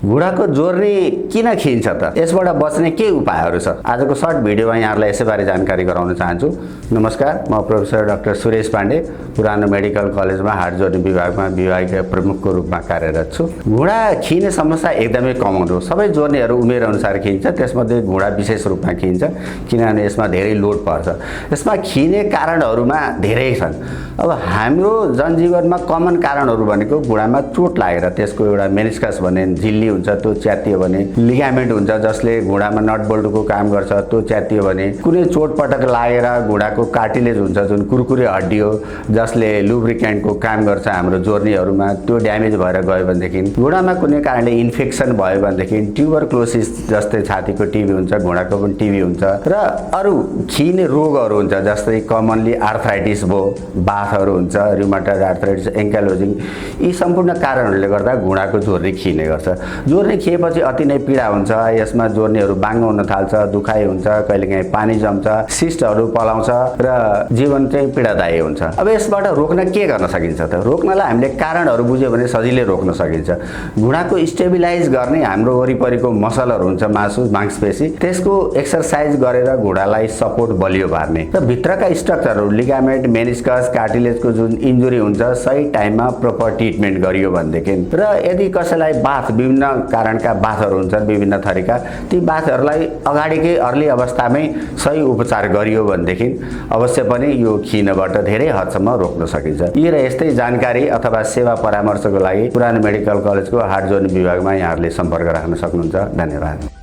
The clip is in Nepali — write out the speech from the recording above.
घुँडाको जोर्नी किन खिन्छ त? यसबाट बच्ने के उपायहरू छ? आजको सर्ट भिडियोमा यहाँहरूलाई यसैबारे जानकारी गराउन चाहन्छु। नमस्कार, म प्रोफेसर डाक्टर सुरेश पाण्डे पुरानो मेडिकल कलेजमा हाड जोर्नी विभागमा विभागीय प्रमुखको रूपमा कार्यरत छु। घुँडा खिने समस्या एकदमै कमन हो। सबै जोर्नीहरू उमेर अनुसार खिन्छ, त्यसमध्ये घुँडा विशेष रूपमा खिन्छ किनभने यसमा धेरै लोड पर्छ। यसमा खिने कारणहरूमा धेरै छन्। अब हाम्रो जनजीवनमा कमन कारणहरू भनेको घुँडामा चोट लागेर त्यसको एउटा मेनिस्कस भन्ने झिल्ली हुन्छ त्यो च्यातियो भने, लिगामेन्ट हुन्छ जसले घुँडामा नट बोल्टको काम गर्छ त्यो च्यातियो भने, कुनै चोटपटक लागेर घुँडाको कार्टिलेज हुन्छ जुन कुरकुरे हड्डी हो जसले लुब्रिकेन्टको काम गर्छ हाम्रो जोर्नीहरूमा, त्यो ड्यामेज भएर गयो भनेदेखि, घुँडामा कुनै कारणले इन्फेक्सन भयो भनेदेखि, ट्युबरक्लोसिस जस्तै छातीको टिबी हुन्छ, घुँडाको पनि टिबी हुन्छ र अरू खिने रोगहरू हुन्छ जस्तै कमनली आर्थराइटिस भयो, बाथहरू हुन्छ, र्युमाटोइड आर्थराइटिस, एङ्कालोजिङ, यी सम्पूर्ण कारणहरूले गर्दा घुँडाको जोर्नी खिने गर्छ। जोर्नी खिएपछि अति नै पीडा हुन्छ। यसमा जोर्नीहरू बाङ्गो हुन थाल्छ, दुखाइ हुन्छ, कहिलेकाहीँ पानी जम्छ, सिस्टहरू पलाउँछ र जीवन चाहिँ पीडादायी हुन्छ। अब यसबाट रोक्न के गर्न सकिन्छ त? रोक्नलाई हामीले कारणहरू बुझ्यो भने सजिलै रोक्न सकिन्छ। घुँडाको स्टेबिलाइज गर्ने हाम्रो वरिपरिको मसलहरू हुन्छ, मासु मांसपेशी, त्यसको एक्सर्साइज गरेर घुँडालाई सपोर्ट बलियो पार्ने र भित्रका स्ट्रक्चरहरू लिगामेन्ट, मेनिस्कस, कार्टिलेजको जुन इन्जुरी हुन्छ सही टाइममा प्रपर ट्रिटमेन्ट गरियो भनेदेखि र यदि कसैलाई बाथ, विभिन्न कारणका बाथहरू हुन्छन् विभिन्न थरीका, ती बाथहरूलाई अगाडिकै अर्ली अवस्थामै सही उपचार गरियो भनेदेखि अवश्य पनि यो खिनबाट धेरै हदसम्म रोक्न सकिन्छ। यी र यस्तै जानकारी अथवा सेवा परामर्शको लागि पुरानो मेडिकल कलेजको हाड जोर्नी विभागमा यहाँहरूले सम्पर्क राख्न सक्नुहुन्छ। धन्यवाद।